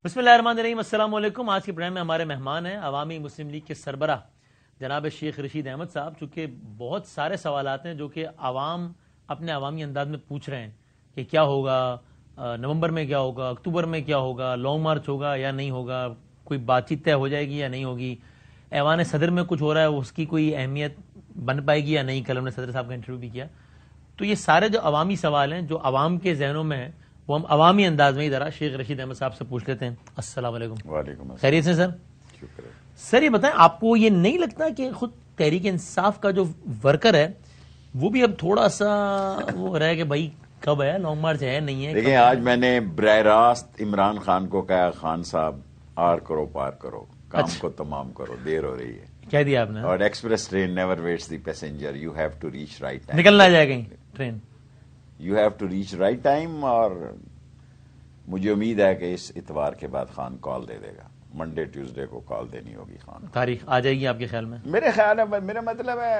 بسم اللہ الرحمن الرحیم، السلام علیکم۔ آج کے پروگرام میں ہمارے مہمان ہیں عوامی مسلم لیگ کے سربراہ جناب شیخ رشید احمد صاحب، چونکہ بہت سارے سوالات ہیں جو کہ عوام اپنے عوامی انداز میں پوچھ رہے ہیں کہ کیا ہوگا، نومبر میں کیا ہوگا، اکتوبر میں کیا ہوگا، لانگ مارچ ہوگا یا نہیں ہوگا، کوئی بات چیت طے ہو جائے گی یا نہیں ہوگی، ایوان صدر میں کچھ ہو رہا ہے اس کی کوئی اہمیت بن پائے گی یا نہیں۔ کل ہم نے صدر صاحب کا انٹرویو بھی کیا، تو یہ سارے جو عوامی سوال ہیں جو عوام کے ذہنوں میں ہیں وہ ہم عوامی انداز میں ہی ذرا شیخ رشید احمد صاحب سے پوچھ لیتے ہیں۔ السلام علیکم۔ وعلیکم السلام۔ خیریت سے سر؟ شکر ہے۔ سر یہ بتائیں، آپ کو یہ نہیں لگتا کہ خود تحریک انصاف کا جو ورکر ہے وہ بھی اب تھوڑا سا وہ رہے کہ بھائی کب ہے، لانگ مارچ ہے نہیں ہے؟ دیکھیں، آج میں نے براہ راست عمران خان کو کہا، خان صاحب آر کرو پار کرو، کام کو تمام کرو، دیر ہو رہی ہے۔ کہہ دیا آپ نے؟ اور express train never waits the passenger, you have to reach right time. نکلنا جائے کہیں train, you have to reach right time. اور مجھے امید ہے کہ اس اتوار کے بعد خان کال دے دے گا، منڈے ٹیوزڈے کو کال دینی ہوگی خان۔ تاریخ آ جائے گی آپ کے خیال میں؟ میرے خیال ہے، میرا مطلب ہے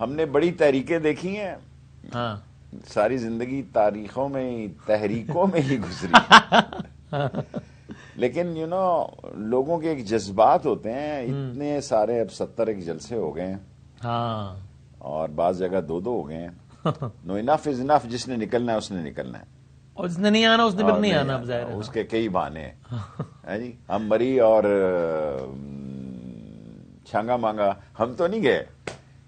ہم نے بڑی تحریکیں دیکھی ہیں، ہاں، ساری زندگی تاریخوں میں تحریکوں میں ہی گزری، لیکن لوگوں کے ایک جذبات ہوتے ہیں، اتنے سارے اب 70 ایک جلسے ہو گئے ہیں، ہاں، اور بعض جگہ 2 ہو گئے ہیں۔ نو انف از انف، جس نے نکلنا ہے اس نے نکلنا ہے، اور جس نے نہیں آنا اس نے پھر نہیں آنا، اب ظاہر ہے اس کے کئی بہانے ہیں جی۔ ہم مری اور چھانگا مانگا، ہم تو نہیں گئے،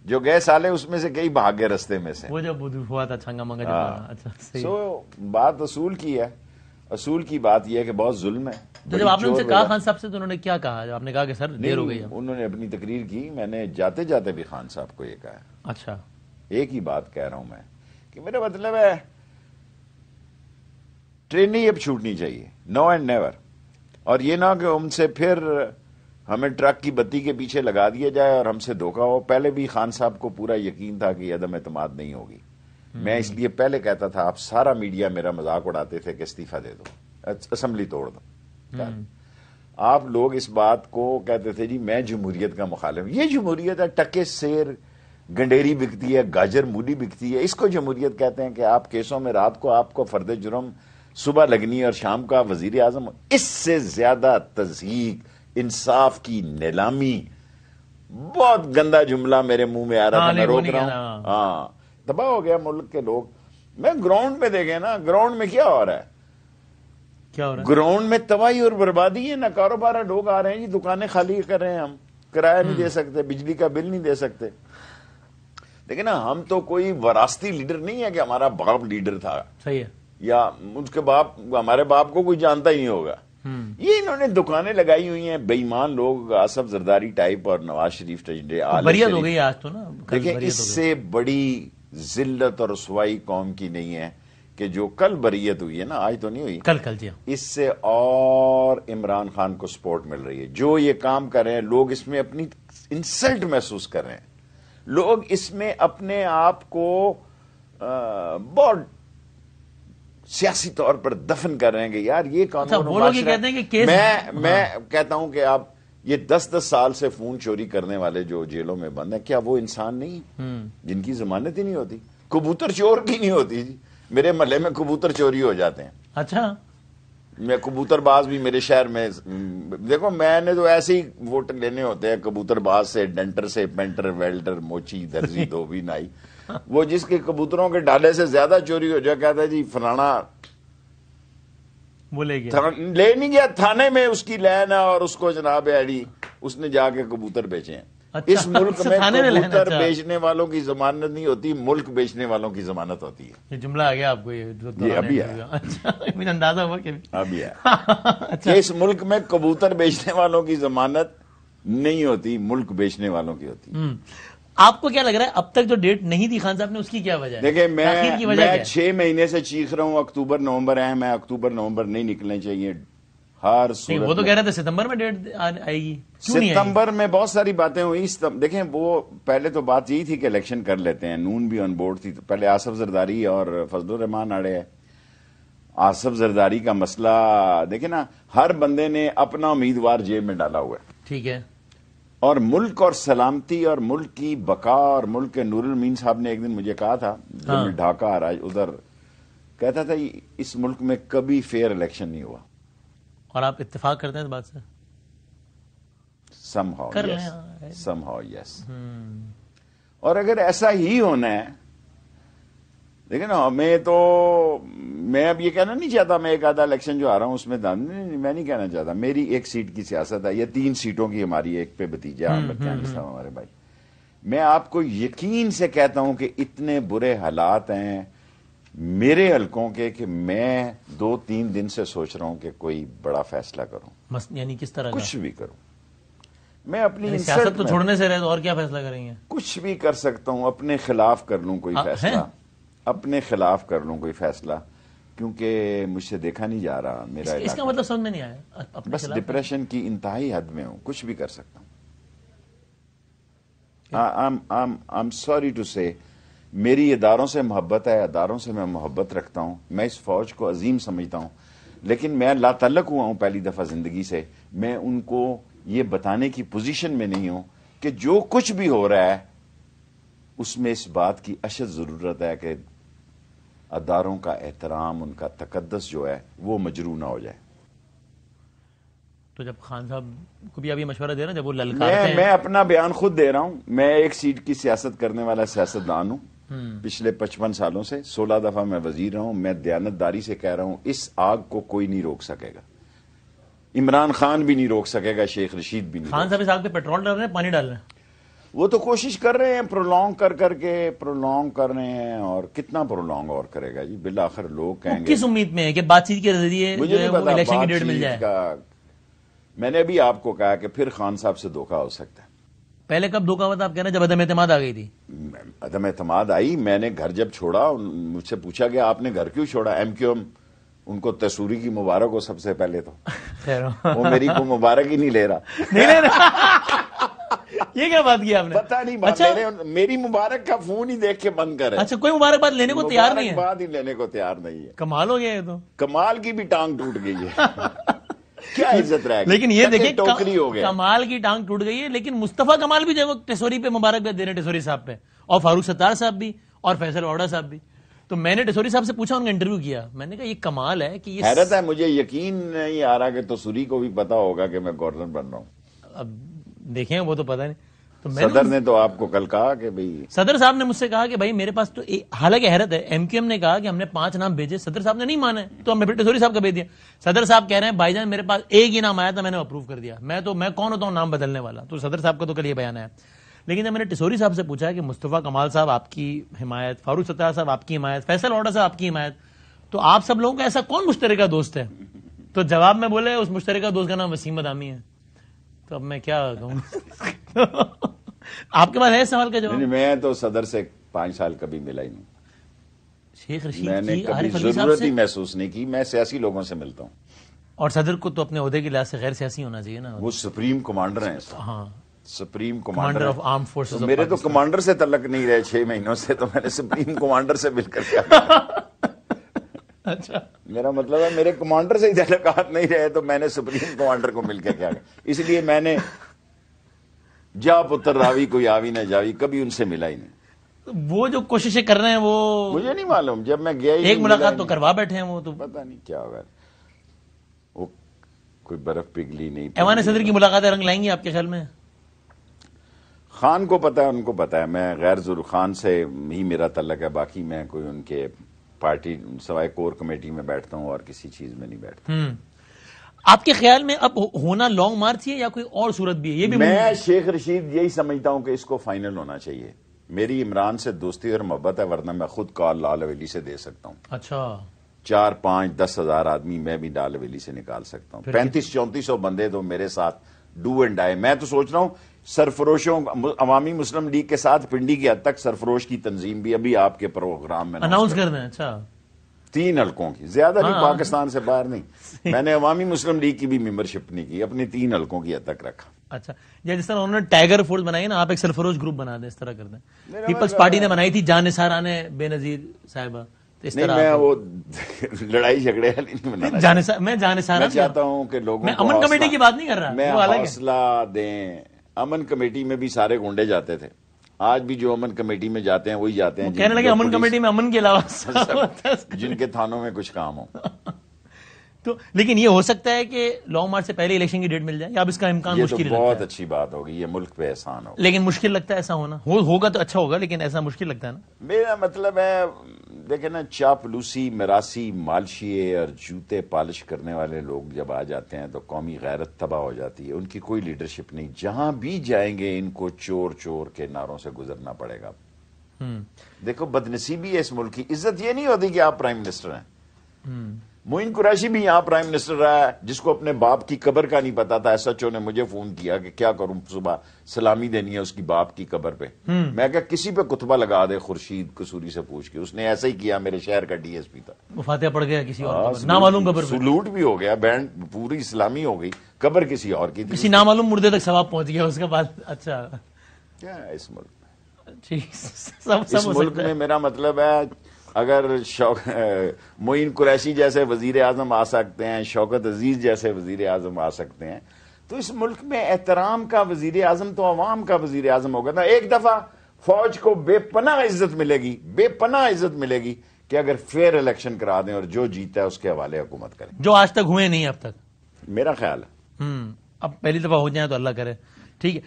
جو گئے سالے اس میں سے کئی بھاگ گئے رستے میں سے۔ وہ جب ہوا تھا چھنگا منگا جب، اچھا صحیح۔ سو بات اصول کی ہے، اصول کی بات یہ ہے کہ بہت ظلم ہے۔ تو جب آپ نے ان سے کہا خان صاحب سے تو انہوں نے کیا کہا؟ جب آپ نے کہا کہ سر دیر ہو گئی ہے، انہوں نے اپنی تقریر کی، میں نے جاتے جاتے بھی خان صاحب کو یہ کہا، اچھا ایک ہی بات کہہ رہا ہوں میں کہ میرا مطلب ہے ٹرین نہیں اب چھوٹنی چاہیے، نو اینڈ نیور۔ اور یہ نہ کہ ان سے پھر ہمیں ٹرک کی بتی کے پیچھے لگا دیا جائے اور ہم سے دھوکہ ہو۔ پہلے بھی خان صاحب کو پورا یقین تھا کہ عدم اعتماد نہیں ہوگی، میں اس لیے پہلے کہتا تھا، آپ سارا میڈیا میرا مذاق اڑاتے تھے کہ استعفیٰ دے دو، اسمبلی توڑ دو۔ آپ لوگ اس بات کو کہتے تھے جی میں جمہوریت کا مخالف، یہ جمہوریت ہے؟ ٹکے سیر گنڈیری بکتی ہے، گاجر مولی بکتی ہے، اس کو جمہوریت کہتے ہیں کہ آپ کیسوں میں رات کو آپ کو فرد جرم صبح لگنی اور شام کا وزیر اعظم؟ اس سے زیادہ تضحیق، انصاف کی نیلامی، بہت گندا جملہ میرے منہ میں آ رہا تھا، میں روک رہا ہوں۔ ہاں، تباہ ہو گیا ملک کے لوگ۔ میں گراؤنڈ میں دیکھیں نا، گراؤنڈ میں کیا ہو رہا ہے؟ کیا ہو رہا ہے؟ گراؤنڈ میں تباہی اور بربادی ہے، نہ کاروبار ہے، لوگ آ رہے ہیں جی دکانیں خالی کر رہے ہیں، ہم کرایہ نہیں دے سکتے، بجلی کا بل نہیں دے سکتے۔ لیکن نا، ہم تو کوئی وراثتی لیڈر نہیں ہے کہ ہمارا باپ لیڈر تھا، صحیح ہے، یا اس کے باپ، ہمارے باپ کو کوئی جانتا ہی نہیں ہوگا۔ یہ انہوں نے دکانیں لگائی ہوئی ہیں، بے ایمان لوگ، آصف زرداری ٹائپ اور نواز شریف بریت ہو گئی آج تو نا۔ دیکھیں، اس سے بڑی ذلت اور رسوائی قوم کی نہیں ہے کہ جو کل بریت ہوئی ہے نا، آج تو نہیں ہوئی، کل جی۔ اس سے اور عمران خان کو سپورٹ مل رہی ہے۔ جو یہ کام کر رہے ہیں لوگ، اس میں اپنی انسلٹ محسوس کر رہے ہیں، لوگ اس میں اپنے آپ کو بہت سیاسی طور پر دفن کر رہے ہیں کہ یار یہ قانون وہ لوگ یہ کہتے ہیں کہ میں کہتا ہوں کہ آپ یہ 10 سال سے فون چوری کرنے والے جو جیلوں میں بند ہیں، کیا وہ انسان نہیں جن کی ضمانت ہی نہیں ہوتی؟ کبوتر چور کی نہیں ہوتی جی، میرے محلے میں کبوتر چوری ہو جاتے ہیں۔ اچھا، میں کبوتر باز بھی میرے شہر میں، دیکھو میں نے تو ایسے ہی ووٹ لینے ہوتے ہیں، کبوتر باز سے، ڈنٹر سے، پینٹر، ویلڈر، موچی، درزی، دھوبی، نائی، وہ جس کے کبوتروں کے ڈالے سے زیادہ چوری ہو جائے کہتا ہے جی فلانا وہ لے گیا، لے نہیں گیا، تھانے میں اس کی لین ہے اور اس کو جناب ایڈی اس نے جا کے کبوتر بیچے ہیں۔ اس ملک میں کبوتر بیچنے والوں کی ضمانت نہیں ہوتی، ملک بیچنے والوں کی ضمانت ہوتی ہے۔ یہ جملہ آ گیا آپ کو؟ یہ ابھی ہے، مجھے اندازہ ہوا کہ ابھی ہے کہ اس ملک میں کبوتر بیچنے والوں کی ضمانت نہیں ہوتی، ملک بیچنے والوں کی ہوتی ہے۔ آپ کو کیا لگ رہا ہے اب تک جو ڈیٹ نہیں دی خان صاحب نے، اس کی کیا وجہ ہے؟ دیکھیں، میں 6 مہینے سے چیخ رہا ہوں اکتوبر نومبر ہے، میں اکتوبر نومبر نہیں نکلنے چاہیے ہر صورت۔ وہ تو کہہ رہے تھے ستمبر میں ڈیٹ آئے گی، ستمبر میں بہت ساری باتیں ہوئی۔ دیکھیں، وہ پہلے تو بات یہی تھی کہ الیکشن کر لیتے ہیں، نون بھی آن بورڈ تھی، تو پہلے آصف زرداری اور فضل الرحمان اڑے ہیں۔ آصف زرداری کا مسئلہ دیکھیں نا، ہر بندے نے اپنا امیدوار جیب میں ڈالا ہوا ہے، ٹھیک ہے، اور ملک اور سلامتی اور ملک کی بقا، اور ملک کے نور المین صاحب نے ایک دن مجھے کہا تھا جب میں ڈھاکہ ادھر کہتا تھا اس ملک میں کبھی فیئر الیکشن نہیں ہوا، اور آپ اتفاق کرتے ہیں اس بات سے؟ somehow yes. اور اگر ایسا ہی ہونا ہے، دیکھیں نا، میں اب یہ کہنا نہیں چاہتا میں ایک آدھا الیکشن جو آ رہا ہوں اس میں میں نہیں کہنا چاہتا، میری ایک سیٹ کی سیاست ہے یا 3 سیٹوں کی ہماری، ایک پہ بھتیجا احمد کیانی صاحب ہمارے بھائی. میں آپ کو یقین سے کہتا ہوں کہ اتنے برے حالات ہیں میرے حلقوں کے کہ میں 2-3 دن سے سوچ رہا ہوں کہ کوئی بڑا فیصلہ کروں. یعنی کس طرح؟ کچھ بھی کروں. میں اپنی سیاست تو چھوڑنے سے رہے تو اور کیا فیصلہ کریں گے؟ کچھ بھی کر سکتا ہوں، اپنے خلاف کر لوں کوئی فیصلہ، اپنے خلاف کر لوں کوئی فیصلہ، کیونکہ مجھ سے دیکھا نہیں جا رہا میرا. اس کا مطلب سمجھ میں نہیں آیا. بس ڈپریشن کی انتہائی حد میں ہوں، کچھ بھی کر سکتا ہوں. I'm sorry to say میری اداروں سے محبت ہے، اداروں سے میں محبت رکھتا ہوں، میں اس فوج کو عظیم سمجھتا ہوں، لیکن میں لا تعلق ہوا ہوں پہلی دفعہ زندگی سے. میں ان کو یہ بتانے کی پوزیشن میں نہیں ہوں کہ جو کچھ بھی ہو رہا ہے اس میں اس بات کی اشد ضرورت ہے کہ اداروں کا احترام، ان کا تقدس جو ہے وہ مجروح نہ ہو جائے. تو جب خان صاحب کو بھی ابھی مشورہ دے رہے ہیں، جب وہ للکارتے ہیں، میں اپنا بیان خود دے رہا ہوں. میں ایک سیٹ کی سیاست کرنے والا سیاستدان ہوں. پچھلے 55 سالوں سے 16 دفعہ میں وزیر رہا ہوں. میں دیانتداری سے کہہ رہا ہوں اس آگ کو کوئی نہیں روک سکے گا. عمران خان بھی نہیں روک سکے گا، شیخ رشید بھی نہیں. خان صاحب اس آگ پہ پیٹرول ڈال رہے ہیں، پانی ڈال رہے ہیں. وہ تو کوشش کر رہے ہیں پرولونگ کر رہے ہیں، اور کتنا پرولونگ اور کرے گا جی. بالآخر لوگ کہیں گے. کس امید میں ہے کہ بات چیت کے ذریعے مجھے نہیں پتا الیکشن کی ڈیٹ مل جائے؟ میں نے بھی آپ کو کہا کہ پھر خان صاحب سے دھوکہ ہو سکتا ہے. پہلے کب دھوکہ ہوا تھا آپ کہہ رہے ہیں؟ جب عدم اعتماد آ گئی تھی. عدم اعتماد آئی، میں نے گھر جب چھوڑا، مجھ سے پوچھا گیا آپ نے گھر کیوں چھوڑا؟ MQM ان کو تسوری کی مبارک ہو سب سے پہلے تو. وہ میری کو مبارک ہی نہیں لے رہا. یہ کیا بات کی آپ نے؟ پتا نہیں، میری مبارک کا فون ہی دیکھ کے بند کرے. اچھا، کوئی مبارکباد لینے کو تیار نہیں ہے؟ مبارکباد ہی لینے کو تیار نہیں ہے. کمال ہو گیا یہ تو. کمال کی بھی ٹانگ ٹوٹ گئی ہے. کیا عزت رہ گئی. لیکن یہ دیکھیں ٹوکری ہو گیا. کمال کی ٹانگ ٹوٹ گئی ہے، لیکن مصطفیٰ کمال بھی جو ٹیسوری پہ مبارکباد دے رہے ہیں، ٹیسوری صاحب پہ، اور فاروق ستار صاحب بھی، اور فیصل واڈا صاحب بھی. تو میں نے ٹیسوری صاحب سے پوچھا، ان کا انٹرویو کیا، میں نے کہا یہ کمال ہے کہ یہ حیرت ہے. مجھے یقین نہیں آ رہا کہ ٹیسوری کو بھی پتا ہوگا کہ میں گورنر بن رہا ہوں. اب دیکھیں وہ تو پتا نہیں. تو صدر نے تو آپ کو کل کہا کہ بھائی، صدر صاحب نے مجھ سے کہا کہ بھائی میرے پاس تو حالانکہ حیرت ہے، MQM نے کہا کہ ہم نے 5 نام بھیجے، صدر صاحب نے نہیں مانا ہے، تو ہم نے پھر ٹیسوری صاحب کا بھیج دیا. صدر صاحب کہہ رہے ہیں بھائی جان میرے پاس ایک ہی نام آیا تھا، میں نے اپروو کر دیا. میں کون ہوتا ہوں نام بدلنے والا؟ تو صدر صاحب کا تو کل یہ بیان ہے. لیکن جب میں نے ٹیسوری صاحب سے پوچھا کہ مصطفیٰ کمال صاحب آپ کی حمایت، فاروق ستار صاحب آپ کی حمایت، فیصل واڈا صاحب آپ کی حمایت، تو آپ سب لوگوں کا ایسا کون مشترکہ دوست ہے؟ تو جواب میں بولے اس مشترکہ دوست کا نام وسیم مدامی ہے. تو اب میں کیا کہوں؟ آپ کے پاس ہے سوال کا جواب؟ میں تو صدر سے 5 سال کبھی ملا ہی نہیں. شیخ رشید میں نے کبھی ضرورت ہی محسوس نہیں کی. میں سیاسی لوگوں سے ملتا ہوں. اور صدر کو تو اپنے عہدے کے لحاظ سے غیر سیاسی ہونا چاہیے نا. وہ سپریم کمانڈر ہیں. ہاں، supreme commander of arm forces. میرے تو کمانڈر سے تعلق نہیں رہے 6 مہینوں سے، تو میں نے سپریم کمانڈر سے مل کر کیا. اچھا، میرا مطلب ہے میرے کمانڈر سے ہی تعلقات نہیں رہے تو میں نے سپریم کمانڈر کو مل کے کیا. اس لیے میں نے جا پتر راوی کوئی آوی نہ جاوی کبھی ان سے ملا ہی نہیں. وہ جو کوششیں کر رہے ہیں وہ مجھے نہیں معلوم. جب میں گیا ایک ملاقات تو کروا بیٹھے ہیں، وہ تو پتہ نہیں کیا ہوگا. وہ کوئی برف پگھلی نہیں. ایوان صدر کی ملاقاتیں رنگ لائیں گی آپ کے خیال میں؟ خان کو پتا ہے، ان کو پتا ہے. میں غیر ضرور خان سے ہی میرا تعلق ہے. باقی میں کوئی ان کے پارٹی سوائے کور کمیٹی میں بیٹھتا ہوں اور کسی چیز میں نہیں بیٹھتا. آپ کے خیال میں اب ہونا لانگ مارچ ہے یا کوئی اور صورت بھی ہے؟ یہ بھی میں شیخ رشید یہی سمجھتا ہوں کہ اس کو فائنل ہونا چاہیے. میری عمران سے دوستی اور محبت ہے، ورنہ میں خود کال لال حویلی سے دے سکتا ہوں. اچھا، 4 5 10 ہزار آدمی میں بھی لال حویلی سے نکال سکتا ہوں. 35 3400 بندے تو میرے ساتھ ڈو اینڈ ڈائی. میں تو سوچ رہا ہوں سرفروشوں، عوامی مسلم لیگ کے ساتھ پنڈی کی حد تک سرفروش کی تنظیم بھی ابھی آپ کے پروگرام میں اناؤنس کر دیں. اچھا، 3 حلقوں کی، زیادہ نہیں، پاکستان سے باہر نہیں. میں نے عوامی مسلم لیگ کی بھی ممبرشپ نہیں کی، اپنی 3 حلقوں کی حد تک رکھا. اچھا، جس طرح انہوں نے ٹائیگر فورس بنائی نا، آپ ایک سرفروش گروپ بنا دیں، اس طرح کر دیں. پیپلز پارٹی نے بنائی تھی جان نثار نے بے نظیر صاحبہ. نہیں، میں وہ لڑائی جھگڑے نہیں بنانا. میں جان نثار چاہتا ہوں کہ لوگوں میں امن کمیٹی کی بات نہیں کر رہا، میں حوصلہ دیں. امن کمیٹی میں بھی سارے گنڈے جاتے تھے. آج بھی جو امن کمیٹی میں جاتے ہیں وہی جاتے ہیں کہنے لگے امن کمیٹی میں امن کے علاوہ جن کے تھانوں میں کچھ کام ہو. تو لیکن یہ ہو سکتا ہے کہ لانگ مارچ سے پہلے الیکشن کی ڈیٹ مل جائے، یا اب اس کا امکان یہ مشکل تو ہی لگتا بہت ہے؟ اچھی بات ہوگی، یہ ملک پہ احسان ہوگا، لیکن مشکل لگتا ہے ایسا ہونا، ہوگا تو اچھا ہوگا، لیکن ایسا مشکل لگتا ہے نا. میرا مطلب ہے دیکھیں نا، چاپلوسی، مراسی، مالشیے اور جوتے پالش کرنے والے لوگ جب آ جاتے ہیں تو قومی غیرت تباہ ہو جاتی ہے. ان کی کوئی لیڈرشپ نہیں، جہاں بھی جائیں گے ان کو چور چور کے نعروں سے گزرنا پڑے گا. دیکھو بدنصیبی ہے اس ملک کی، عزت یہ نہیں ہوتی کہ آپ پرائم منسٹر ہیں. معین قریشی بھی یہاں پرائم منسٹر رہا ہے، جس کو اپنے باپ کی قبر کا نہیں پتا تھا. ایس ایچ او نے مجھے فون کیا کہ کیا کروں، صبح سلامی دینی ہے اس کی باپ کی قبر پہ. میں کہا کسی پہ کتبہ لگا دے، خورشید قصوری سے پوچھ کے. اس نے ایسا ہی کیا، میرے شہر کا ڈی ایس پی تھا. وہ فاتحہ پڑھ گیا کسی اور قبر، نامعلوم قبر پہ، سلوٹ بھی ہو گیا، بینڈ پوری اسلامی ہو گئی، قبر کسی اور کی تھی. کسی نامعلوم مردے تک ثواب پہنچ گیا اس کے بعد. اچھا کیا ہے اس ملک میں؟ ٹھیک، سب اس ہو ملک سکتا ہے. میں میرا مطلب ہے اگر معین قریشی جیسے وزیر اعظم آ سکتے ہیں، شوکت عزیز جیسے وزیر اعظم آ سکتے ہیں، تو اس ملک میں احترام کا وزیر اعظم تو عوام کا وزیر اعظم ہوگا نا. ایک دفعہ فوج کو بے پناہ عزت ملے گی، بے پناہ عزت ملے گی کہ اگر فیئر الیکشن کرا دیں اور جو جیتا ہے اس کے حوالے حکومت کریں. جو آج تک ہوئے نہیں اب تک. میرا خیال ہے اب پہلی دفعہ ہو جائیں تو اللہ کرے. ٹھیک ہے.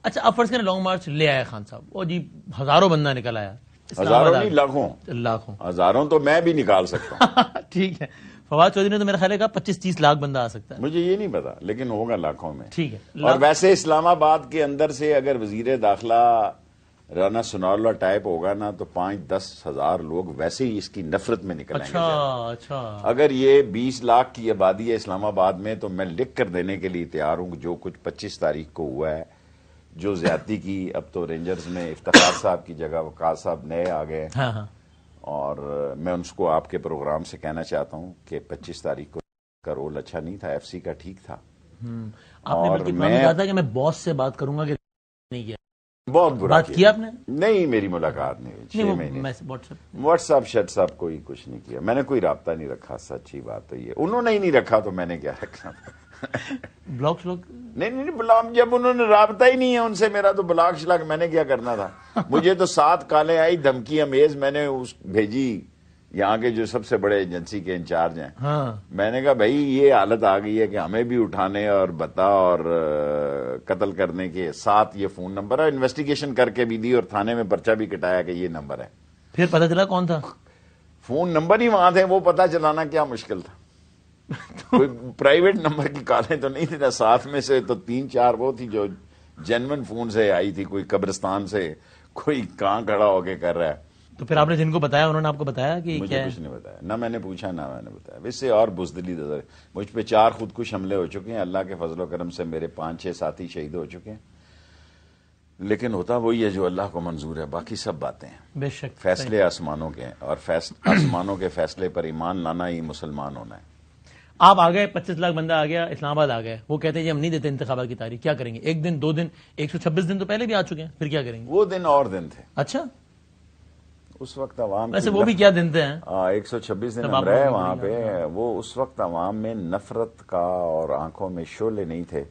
اچھا اب فرض کریں لانگ مارچ لے آئے خان صاحب، وہ جی ہزاروں بندہ نکل آیا، ہزاروں نہیں، لاکھوں. لاکھوں. ہزاروں تو میں بھی نکال سکتا ہوں. ٹھیک ہے. فواد چودھری نے تو میرا خیال ہے کہا 25-30 لاکھ بندہ آ سکتا ہے. مجھے یہ نہیں پتا، لیکن ہوگا لاکھوں میں. ٹھیک ہے. اور ویسے اسلام آباد کے اندر سے اگر وزیر داخلہ رانا ثناءاللہ ٹائپ ہوگا نا تو 5-10 ہزار لوگ ویسے ہی اس کی نفرت میں نکل آئیں گے. اچھا. اگر یہ 20 لاکھ کی آبادی ہے اسلام آباد میں تو میں لکھ کر دینے کے لیے تیار ہوں. جو کچھ 25 تاریخ کو ہوا ہے، جو زیادتی کی، اب تو رینجرز میں افتخار صاحب کی جگہ وقاص صاحب نئے آ گئے. ہاں. اور میں ان کو آپ کے پروگرام سے کہنا چاہتا ہوں کہ 25 تاریخ کو کا رول اچھا نہیں تھا، ایف سی کا ٹھیک تھا. آپ نے بلکہ میں کہا تھا کہ میں باس سے بات کروں گا، کہ نہیں کیا. بہت برا بات کیا آپ نے؟ نہیں، میری ملاقات نہیں ہوئی 6 مہینے. واٹس ایپ شیٹ صاحب کوئی کچھ نہیں کیا، میں نے کوئی رابطہ نہیں رکھا. سچی بات تو یہ انہوں نے ہی نہیں رکھا تو میں نے کیا رکھنا. بلاک شلاک نہیں بلاک، جب انہوں نے رابطہ ہی نہیں ہے ان سے میرا تو بلاک شلاک میں نے کیا کرنا تھا. مجھے تو 7 کالیں آئی دھمکی امیز، میں نے اس بھیجی یہاں کے جو سب سے بڑے ایجنسی کے انچارج ہیں. میں نے کہا بھائی یہ حالت آ گئی ہے کہ ہمیں بھی اٹھانے اور بتا اور قتل کرنے کے ساتھ یہ فون نمبر ہے. انویسٹیگیشن کر کے بھی دی اور تھانے میں پرچہ بھی کٹایا کہ یہ نمبر ہے. پھر پتہ چلا کون تھا؟ فون نمبر ہی وہاں تھے، وہ پتہ چلانا کیا مشکل تھا. کوئی پرائیویٹ نمبر کی کالیں تو نہیں تھی نا. 7 میں سے تو 3-4 وہ تھی جو جینون فون سے آئی تھی، کوئی قبرستان سے، کوئی کہاں کھڑا ہو کے کر رہا ہے. تو پھر آپ نے جن کو بتایا انہوں نے آپ کو بتایا کہ مجھے کچھ نہیں بتایا، نہ میں نے پوچھا نہ میں نے بتایا. اس سے اور بزدلی نظر مجھ پہ 4 خودکش حملے ہو چکے ہیں. اللہ کے فضل و کرم سے میرے 5-6 ساتھی شہید ہو چکے ہیں. لیکن ہوتا وہی ہے جو اللہ کو منظور ہے، باقی سب باتیں ہیں. بے شک فیصلے آسمانوں کے ہیں، اور آسمانوں کے فیصلے پر ایمان لانا ہی مسلمان ہونا ہے. آپ آ گئے، 25 لاکھ بندہ آ گیا، اسلام آباد آ گئے. وہ کہتے ہیں جی ہم نہیں دیتے انتخابات کی تاریخ، کیا کریں گے؟ 1 دن 2 دن 126 دن تو پہلے بھی آ چکے ہیں، پھر کیا کریں گے؟ وہ دن اور دن تھے. اچھا، اس وقت عوام ویسے وہ بھی کیا دن تھے ہیں؟ 126 دن ہم رہے وہاں پہ. وہ اس وقت عوام میں نفرت کا اور آنکھوں میں شعلے نہیں تھے.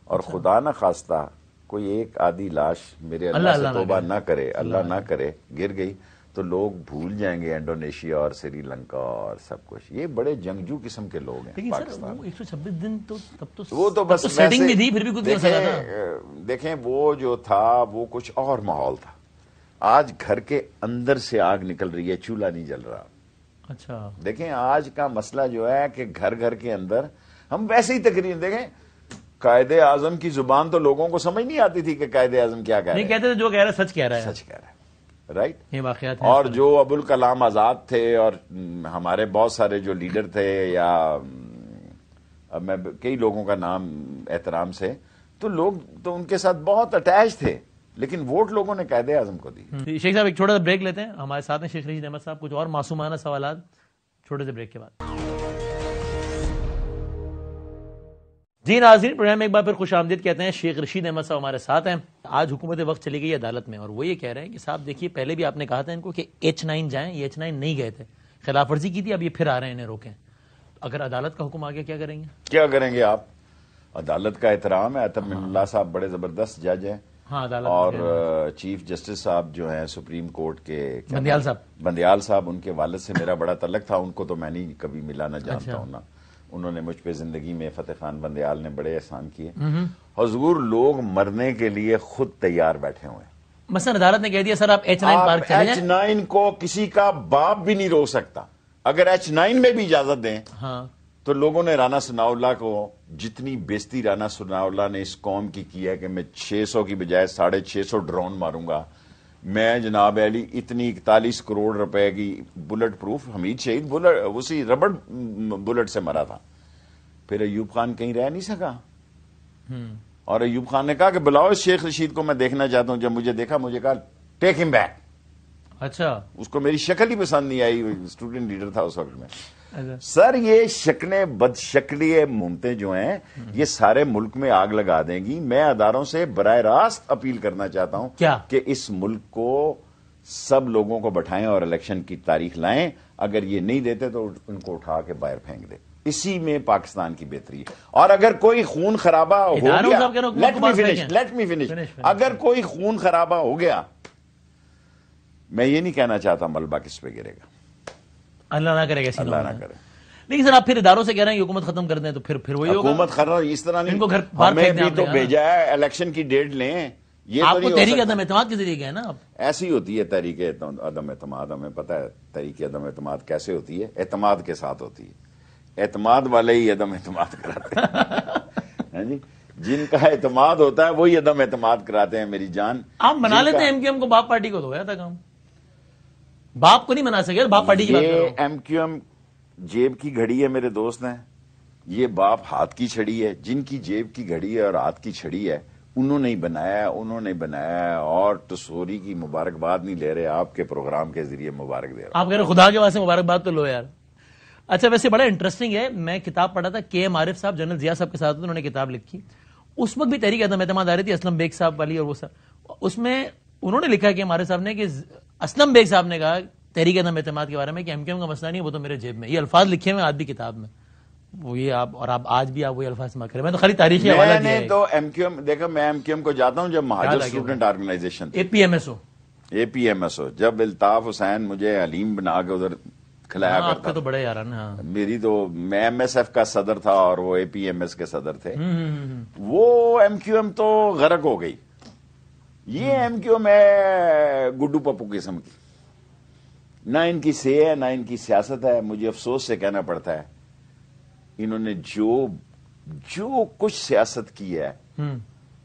اور خدا نہ خواستہ کوئی ایک آدھی لاش میرے اللہ سے توبہ نہ کرے، اللہ نہ کرے، گر گئی تو لوگ بھول جائیں گے انڈونیشیا اور سری لنکا اور سب کچھ. یہ بڑے جنگجو قسم کے لوگ ہیں پاکستان. 126 دن تو تب تو وہ تو بس سیٹنگ بھی تھی، پھر بھی کچھ نہیں ہو سکا تھا. دیکھیں وہ جو تھا وہ کچھ اور ماحول تھا. آج گھر کے اندر سے آگ نکل رہی ہے، چولہا نہیں جل رہا. اچھا دیکھیں آج کا مسئلہ جو ہے کہ گھر گھر کے اندر ہم ویسے ہی تقریر دیکھیں. قائد اعظم کی زبان تو لوگوں کو سمجھ نہیں آتی تھی کہ قائد اعظم کیا کہہ رہا ہے. نہیں کہتے تھے، جو کہہ رہا ہے سچ کہہ رہا ہے. سچ کہہ رہا ہے، رائٹ. یہ واقعات اور جو ابوالکلام آزاد تھے اور ہمارے بہت سارے جو لیڈر تھے، یا اب میں کئی لوگوں کا نام احترام سے، تو لوگ تو ان کے ساتھ بہت اٹیچ تھے، لیکن ووٹ لوگوں نے قائد اعظم کو دی. شیخ صاحب ایک چھوٹا سا بریک لیتے ہیں. ہمارے ساتھ ہیں شیخ رشید احمد صاحب. کچھ اور معصومانہ سوالات چھوٹے سے بریک کے بعد. جی ناظرین، پروگرام میں ایک بار پھر خوش آمدید کہتے ہیں. شیخ رشید احمد صاحب ہمارے ساتھ ہیں. آج حکومت وقت چلی گئی عدالت میں، اور وہ یہ کہہ رہے ہیں کہ صاحب دیکھیے پہلے بھی آپ نے کہا تھا ان کو کہ H9 جائیں، یہ H9 نہیں گئے تھے، خلاف ورزی کی تھی، اب یہ پھر آ رہے ہیں، انہیں روکیں. اگر عدالت کا حکم آ گیا کیا کریں گے؟ کیا کریں گے آپ؟ عدالت کا احترام ہے. عطب من اللہ صاحب بڑے زبردست جج ہیں. ہاں عدالت. اور چیف جسٹس صاحب جو ہیں سپریم کورٹ کے، بندیال صاحب، ان کے والد سے میرا بڑا تعلق تھا. ان کو تو میں نہیں کبھی ملا، نہ جانتا ہوں نا. انہوں نے مجھ پہ زندگی میں فتح خان بندیال نے بڑے احسان کیے. حضور لوگ مرنے کے لیے خود تیار بیٹھے ہوئے ہیں. مثلا عدالت نے کہہ دیا سر آپ H9 پارک چلے جائیں. H9 کو کسی کا باپ بھی نہیں روک سکتا. اگر H9 میں بھی اجازت دیں تو لوگوں نے رانا ثناء اللہ کو جتنی بےزتی رانا ثناء اللہ نے اس قوم کی ہے کہ میں 600 کی بجائے 650 ڈرون ماروں گا, میں جناب علی اتنی 41 کروڑ روپے کی بلٹ پروف, حمید شہید اسی ربڑ بلٹ سے مرا تھا. پھر ایوب خان کہیں رہ نہیں سکا, اور ایوب خان نے کہا کہ بلاؤ اس شیخ رشید کو, میں دیکھنا چاہتا ہوں. جب مجھے دیکھا مجھے کہا ٹیک ہم بیک. اچھا, اس کو میری شکل ہی پسند نہیں آئی, اسٹوڈنٹ لیڈر تھا اس وقت میں. سر یہ شکلیں بد شکلی ممتیں جو ہیں یہ سارے ملک میں آگ لگا دیں گی. میں اداروں سے براہ راست اپیل کرنا چاہتا ہوں کہ اس ملک کو سب لوگوں کو بٹھائیں اور الیکشن کی تاریخ لائیں. اگر یہ نہیں دیتے تو ان کو اٹھا کے باہر پھینک دیں. اسی میں پاکستان کی بہتری ہے. اور اگر کوئی خون خرابہ ہو گیا, لیٹ می فنش, اگر کوئی خون خرابہ ہو گیا, میں یہ نہیں کہنا چاہتا ملبہ کس پہ گرے گا, اللہ نہ کرے گا, اللہ نہ کرے. لیکن سر آپ پھر اداروں سے کہہ رہے ہیں حکومت ختم کر دیں تو پھر وہی ہوگا. حکومت ختم اس طرح نہیں, ان کو گھر ہمیں بھی تو بھیجا ہے الیکشن کی ڈیٹ لیں. یہ آپ کو تحریک عدم اعتماد کے ذریعے گئے نا آپ. ایسی ہوتی ہے تحریک عدم اعتماد, ہمیں پتہ ہے تحریک عدم اعتماد کیسے ہوتی ہے. اعتماد کے ساتھ ہوتی ہے, اعتماد والے ہی عدم اعتماد کراتے ہیں جی. جن کا اعتماد ہوتا ہے وہی عدم اعتماد کراتے ہیں میری جان. آپ منا لیتے ہیں MQM کو, باپ پارٹی کو تو گیا تھا کام, باپ کو نہیں منا سکے, باپ پارٹی کی بات کر رہا ہوں. MQM جیب کی گھڑی ہے میرے دوست ہیں, یہ باپ ہاتھ کی چھڑی ہے. جن کی جیب کی گھڑی ہے اور ہاتھ کی چھڑی ہے انہوں نے بنایا, اور ٹسوری کی مبارکباد نہیں لے رہے, آپ کے پروگرام کے ذریعے مبارک دے رہے. آپ کہہ رہے خدا کے واسطے مبارکباد تو لو یار. اچھا ویسے بڑا انٹرسٹنگ ہے, میں کتاب پڑھا تھا KM عارف صاحب جنرل ضیاء صاحب کے ساتھ, انہوں نے کتاب لکھی. اس وقت بھی تحریک عدم اعتماد آ رہی تھی, اسلم بیگ صاحب والی اور وہ صاحب. اس میں انہوں نے لکھا KM عارف صاحب نے کہ اسلم بیگ صاحب نے کہا تحریک عدم اعتماد کے بارے میں کہ MQM کا مسئلہ نہیں, وہ تو میرے جیب میں. یہ الفاظ لکھے ہوئے آج بھی کتاب میں, وہ یہ آپ اور آپ آج بھی آپ وہی الفاظ استعمال کریں. میں تو خالی تاریخی حوالہ دیا ہے. تو MQM دیکھا, میں MQM کو جاتا ہوں جب مہاجر اسٹوڈنٹ آرگنائزیشن APMSO, جب الطاف حسین مجھے علیم بنا کے ادھر کھلایا کرتا تو بڑے یاران. میری تو میں MSF کا صدر تھا اور وہ APMS کے صدر تھے. وہ MQM تو غرق ہو گئی. یہ MQM ہے گڈو پپو قسم کی, نہ ان کی سے ہے نہ ان کی سیاست ہے. مجھے افسوس سے کہنا پڑتا ہے انہوں نے جو کچھ سیاست کی ہے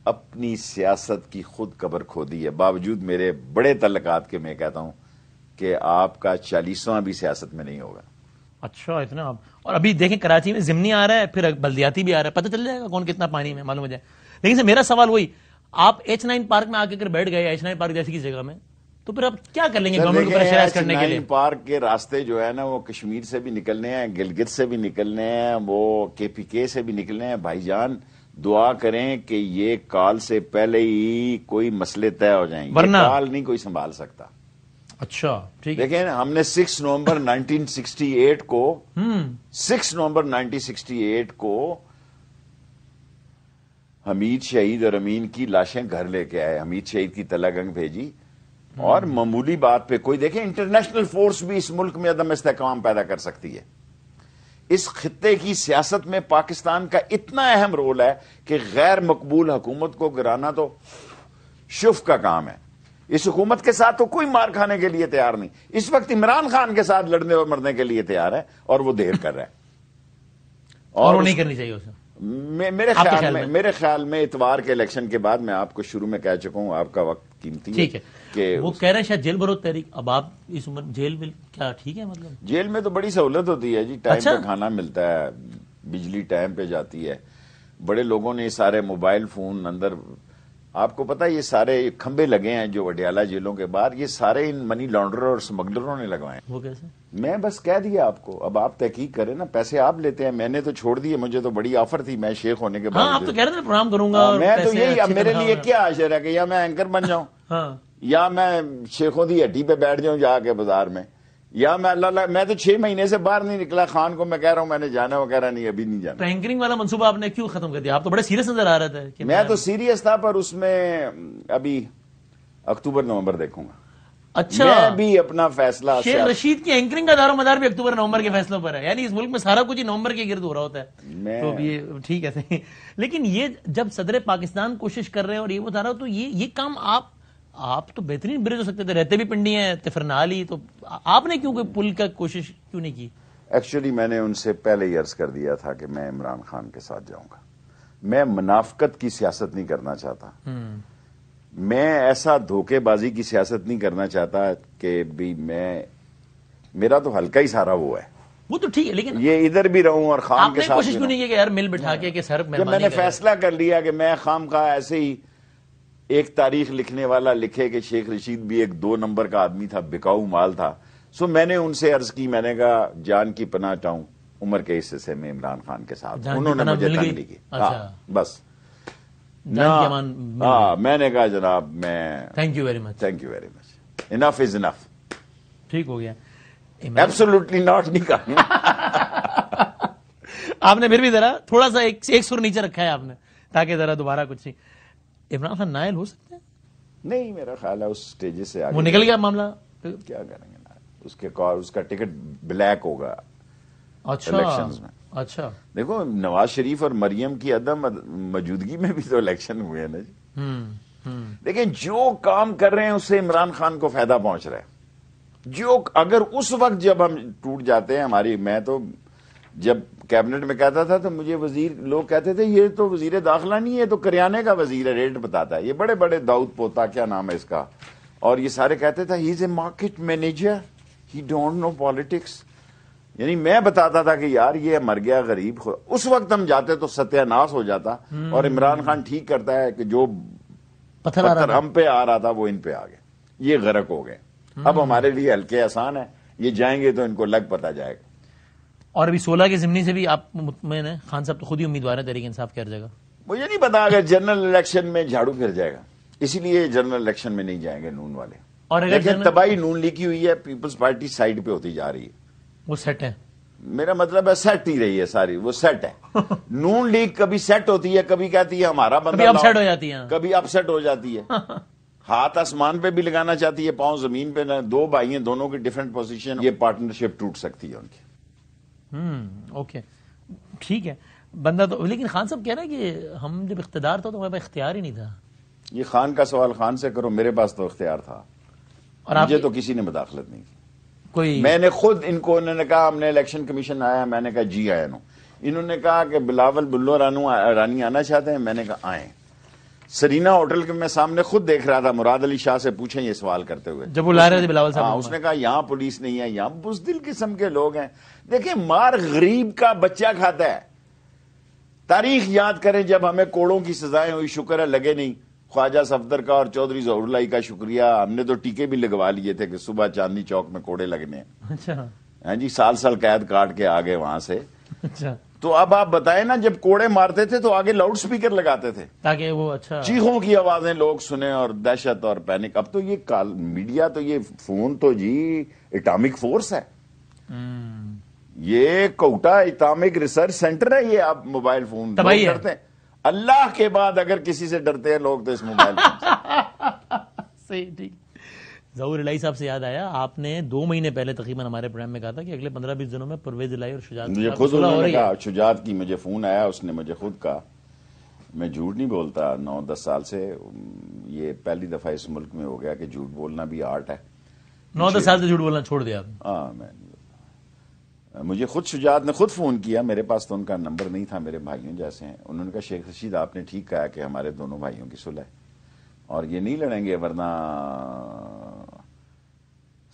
اپنی سیاست کی خود قبر کھودی ہے. باوجود میرے بڑے تعلقات کے میں کہتا ہوں کہ آپ کا 40واں بھی سیاست میں نہیں ہوگا. اچھا اتنا. اور ابھی دیکھیں کراچی میں ضمنی آ رہا ہے, پھر بلدیاتی بھی آ رہا ہے, پتہ چل جائے گا کون کتنا پانی میں معلوم ہو جائے. لیکن سر میرا سوال وہی, آپ H9 پارک میں آ کے بیٹھ گئے, H9 پارک جیسی کی جگہ میں, تو پھر آپ کیا کر لیں گے گورنمنٹ کو پریشرائز کرنے کے لیے؟ پارک کے راستے جو ہے نا وہ کشمیر سے بھی نکلنے ہیں, گلگت سے بھی نکلنے ہیں, وہ KPK سے بھی نکلنے ہیں. بھائی جان دعا کریں کہ یہ کال سے پہلے ہی کوئی مسئلے طے ہو جائیں, ورنہ کال نہیں کوئی سنبھال سکتا. اچھا ٹھیک. دیکھیں ہم نے 6 نومبر 1968 کو 6 نومبر 1968 کو حمید شہید اور امین کی لاشیں گھر لے کے آئے. حمید شہید کی تلہ گنگ بھیجی, اور معمولی بات پہ کوئی دیکھیں انٹرنیشنل فورس بھی اس ملک میں عدم استحکام پیدا کر سکتی ہے. اس خطے کی سیاست میں پاکستان کا اتنا اہم رول ہے کہ غیر مقبول حکومت کو گرانا تو شف کا کام ہے. اس حکومت کے ساتھ تو کوئی مار کھانے کے لیے تیار نہیں. اس وقت عمران خان کے ساتھ لڑنے اور مرنے کے لیے تیار ہے, اور وہ دیر کر رہا ہے. اور وہ نہیں کرنی چاہیے اسے. میرے خیال میں اتوار کے الیکشن کے بعد, میں آپ کو شروع میں کہہ چکا ہوں, آپ کا وقت قیمتی ہے. ٹھیک ہے, کہ وہ کہہ رہے ہیں شاید جیل بھرو تحریک. اب آپ اس عمر جیل میں کیا ٹھیک ہے؟ مطلب جیل میں تو بڑی سہولت ہوتی ہے جی, ٹائم پہ کھانا ملتا ہے, بجلی ٹائم پہ جاتی ہے. بڑے لوگوں نے سارے موبائل فون اندر, آپ کو پتا یہ سارے کھمبے لگے ہیں جو وڈیالہ جیلوں کے باہر, یہ سارے ان منی لانڈرر اور سمگلروں نے لگوائے. وہ کیسے؟ میں بس کہہ دیا آپ کو, اب آپ تحقیق کریں نا. پیسے آپ لیتے ہیں, میں نے تو چھوڑ دیے, مجھے تو بڑی آفر تھی, میں شیخ ہونے کے بعد. آپ تو کہہ رہے تھے پروگرام کروں گا, میں تو یہی, اب میرے لیے کیا اشر ہے کہ یا میں اینکر بن جاؤں یا میں شیخوں کی ہڈی پہ بیٹھ جاؤں جا کے بازار میں, یا میں اللہ میں تو 6 مہینے سے باہر نہیں نکلا. خان کو میں کہہ رہا ہوں میں نے جانا, وہ کہہ رہا نہیں ابھی نہیں جانا. تو اینکرنگ والا منصوبہ آپ نے کیوں ختم کر دیا؟ آپ تو بڑے سیریس نظر آ رہے تھے. میں تو سیریس تھا, پر اس میں ابھی اکتوبر نومبر دیکھوں گا. اچھا، میں بھی اپنا فیصلہ شیخ رشید کی اینکرنگ کا دار و مدار بھی اکتوبر نومبر کے فیصلوں پر ہے، یعنی اس ملک میں سارا کچھ ہی نومبر کے گرد ہو رہا ہوتا ہے. تو یہ ٹھیک ہے. لیکن یہ جب صدر پاکستان کوشش کر رہے ہیں اور یہ بتا رہا ہو، تو یہ کام آپ تو بہترین برج ہو سکتے تھے، رہتے بھی پنڈی ہیں، تفرنالی، تو آپ نے کیوں کوئی پل کا کوشش کیوں نہیں کی؟ ایکچولی میں نے ان سے پہلے ہی عرض کر دیا تھا کہ میں عمران خان کے ساتھ جاؤں گا. میں منافقت کی سیاست نہیں کرنا چاہتا. میں ایسا دھوکے بازی کی سیاست نہیں کرنا چاہتا کہ بھی میرا تو ہلکا ہی سارا وہ ہے. وہ تو ٹھیک ہے، لیکن یہ ادھر بھی رہوں اور خام کے آپ ساتھ نے کوشش کیوں نہیں کی کہ یار مل بٹھا کے کہ سر جب میں نے فیصلہ کر لیا کہ میں خام کا ایسے ہی ایک تاریخ لکھنے والا لکھے کہ شیخ رشید بھی ایک 2 نمبر کا آدمی تھا، بکاؤ مال تھا، سو میں نے ان سے عرض کی، میں نے کہا جان کی پناہ چاہوں عمر کے حصے سے میں عمران خان کے ساتھ. انہوں نے مجھے تنگ نہیں کی. بس میں نے کہا جناب میں thank you very much, thank you very much, enough is enough. ٹھیک ہو گیا. ایبسولوٹلی ناٹ نہیں کہا. آپ نے پھر بھی ذرا تھوڑا سا ایک سر نیچے رکھا ہے آپ نے، تاکہ ذرا دوبارہ کچھ نہیں. عمران خان نائل ہو سکتے ہیں؟ نہیں، میرا خیال ہے اس سٹیج سے آگے وہ نکل گیا معاملہ. کیا کریں گے اس کا ٹکٹ بلیک ہوگا الیکشنز میں. اچھا، دیکھو نواز شریف اور مریم کی عدم موجودگی میں بھی تو الیکشن ہوئے ہیں نا جی. لیکن جو کام کر رہے ہیں اس سے عمران خان کو فائدہ پہنچ رہا ہے. اگر اس وقت جب ہم ٹوٹ جاتے ہیں میں تو جب کیبنٹ میں کہتا تھا تو مجھے لوگ کہتے تھے یہ تو وزیر داخلہ نہیں ہے، تو کریانے کا وزیر ہے، ریٹ بتاتا ہے. یہ بڑے بڑے داؤد پوتا کیا نام ہے اس کا، اور یہ سارے کہتے تھے he is a market manager, he don't know politics. یعنی میں بتاتا تھا کہ یار یہ مر گیا غریب. اس وقت ہم جاتے تو ستیہ ناس ہو جاتا. اور عمران خان ٹھیک کرتا ہے کہ جو پتھر ہم پہ آ رہا تھا وہ ان پہ آ گئے، یہ غرق ہو گئے. اب ہمارے لیے ہلکے آسان ہے، یہ جائیں گے تو ان کو لگ پتا جائے گا. اور ابھی 16 کے ضمنی سے بھی آپ مطمئن ہیں؟ خان صاحب تو خود ہی امیدوار ہیں تحریک انصاف کی ہر جگہ. مجھے نہیں پتا اگر جنرل الیکشن میں جھاڑو پھر جائے گا، اسی لیے جنرل الیکشن میں نہیں جائیں گے نون والے. اور اگر تباہی نون لکھی ہوئی ہے، پیپلز پارٹی سائڈ پہ ہوتی جا رہی ہے. وہ سیٹ ہے، میرا مطلب ہے سیٹ ہی رہی ہے ساری، وہ سیٹ ہے. نون لیگ کبھی سیٹ ہوتی ہے، کبھی کہتی ہے ہمارا بندہ، کبھی اپ سیٹ ہو جاتی ہے، کبھی اپ سیٹ ہو جاتی ہے. ہاتھ آسمان پہ بھی لگانا چاہتی ہے، پاؤں زمین پہ. 2 بھائی ہیں، دونوں کی ڈفرنٹ پوزیشن، یہ پارٹنرشپ ٹوٹ سکتی ہے ان کی. اوکے ٹھیک ہے. بندہ تو لیکن خان صاحب کہہ رہے ہیں کہ ہم جب اقتدار تھا تو ہمارے پاس اختیار ہی نہیں تھا. یہ خان کا سوال خان سے کرو، میرے پاس تو اختیار تھا، اور مجھے تو کسی نے مداخلت نہیں کی. میں نے خود انہوں نے کہا ہم نے الیکشن کمیشن آیا، میں نے کہا جی آیا نو. انہوں نے کہا کہ بلاول بلو رانی آنا چاہتے ہیں، میں نے کہا آئیں. سرینا ہوٹل کے میں سامنے خود دیکھ رہا تھا، مراد علی شاہ سے پوچھیں یہ سوال کرتے ہوئے جب وہ لا رہے تھے بلاول صاحب. اس نے کہا یہاں پولیس نہیں ہے، یہاں بزدل قسم کے لوگ ہیں. دیکھیں مار غریب کا بچہ کھاتا ہے. تاریخ یاد کریں جب ہمیں کوڑوں کی سزائیں ہوئی، شکر ہے لگے نہیں. خواجہ صفدر کا اور چودھری ظہور اللہ کا شکریہ، ہم نے تو ٹیکے بھی لگوا لیے تھے کہ صبح چاندنی چوک میں کوڑے لگنے ہیں. اچھا ہاں جی، سال قید کاٹ کے آگے وہاں سے. اچھا تو اب آپ بتائیں نا، جب کوڑے مارتے تھے تو آگے لاؤڈ سپیکر لگاتے تھے تاکہ وہ اچھا چیخوں کی آوازیں لوگ سنیں اور دہشت اور پینک. اب تو یہ میڈیا تو یہ فون تو جی اٹامک فورس ہے. یہ کوٹا اٹامک ریسرچ سینٹر ہے. یہ آپ موبائل فون ڈرتے ہیں اللہ کے بعد، اگر کسی سے ڈرتے ہیں لوگ تو اس موبائل فون. صحیح ٹھیک. ظہور الہی صاحب سے یاد آیا، آپ نے 2 مہینے پہلے تقریباً ہمارے پروگرام میں کہا تھا کہ اگلے 15-20 دنوں میں پرویز الہی اور شجاعت مجھے خود انہوں نے کہا، شجاعت کی مجھے فون آیا، اس نے مجھے خود کہا. میں جھوٹ نہیں بولتا، 9-10 سال سے یہ پہلی دفعہ اس ملک میں ہو گیا کہ جھوٹ بولنا بھی آرٹ ہے. 9-10 سال سے جھوٹ بولنا چھوڑ دیا آپ؟ ہاں میں نہیں بولتا. مجھے خود شجاعت نے خود فون کیا، میرے پاس تو ان کا نمبر نہیں تھا، میرے بھائیوں جیسے ہیں. انہوں نے کہا شیخ رشید آپ نے ٹھیک کہا کہ ہمارے دونوں بھائیوں کی صلح ہے اور یہ نہیں لڑیں گے، ورنہ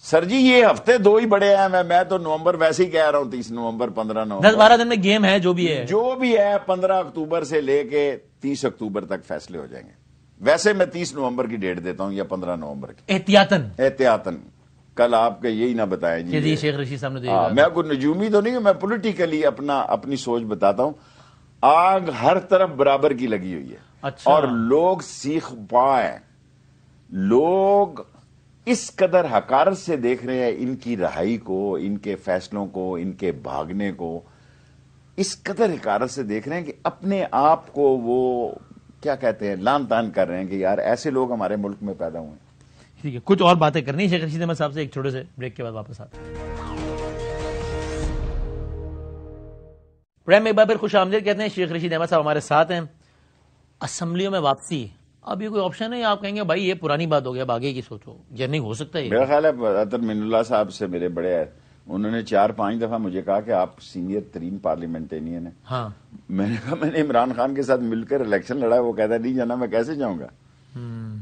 سر جی یہ ہفتے 2 ہی بڑے ہیں. میں تو نومبر ویسے ہی کہہ رہا ہوں، 30 نومبر 15 نومبر 10-12 دن میں گیم ہے، جو بھی ہے 15 اکتوبر سے لے کے 30 اکتوبر تک فیصلے ہو جائیں گے. ویسے میں 30 نومبر کی ڈیٹ دیتا ہوں یا 15 نومبر کی احتیاطاً. کل آپ کے یہی نہ بتائیں جی شیخ رشید صاحب نے. میں کوئی نجومی تو نہیں ہوں، میں پولیٹیکلی اپنی سوچ بتاتا ہوں. آگ ہر طرف برابر کی لگی ہوئی ہے اور لوگ سیخ پائیں، لوگ اس قدر حقارت سے دیکھ رہے ہیں ان کی رہائی کو، ان کے فیصلوں کو، ان کے بھاگنے کو. اس قدر حقارت سے دیکھ رہے ہیں کہ اپنے آپ کو وہ کیا کہتے ہیں لان تان کر رہے ہیں کہ یار ایسے لوگ ہمارے ملک میں پیدا ہوئے ہیں. ٹھیک ہے، کچھ اور باتیں کرنی ہے شیخ رشید احمد صاحب سے، ایک چھوٹے سے بریک کے بعد واپس آتے ہیں۔ پریم ایک بار پھر خوش آمدید کہتے ہیں، شیخ رشید احمد صاحب ہمارے ساتھ ہیں۔ اسمبلیوں میں واپسی اب یہ کوئی آپشن ہے یا آپ کہیں گے بھائی یہ پرانی بات ہو گیا، اب آگے کی سوچو، یہ نہیں ہو سکتا؟ میرا خیال ہے اطہر من اللہ صاحب سے میرے بڑے ہیں، انہوں نے 4-5 دفعہ مجھے کہا کہ آپ سینئر ترین پارلیمنٹرین ہیں۔ ہاں، میں نے کہا میں نے عمران خان کے ساتھ مل کر الیکشن لڑا، وہ کہتا نہیں جانا، میں کیسے جاؤں گا؟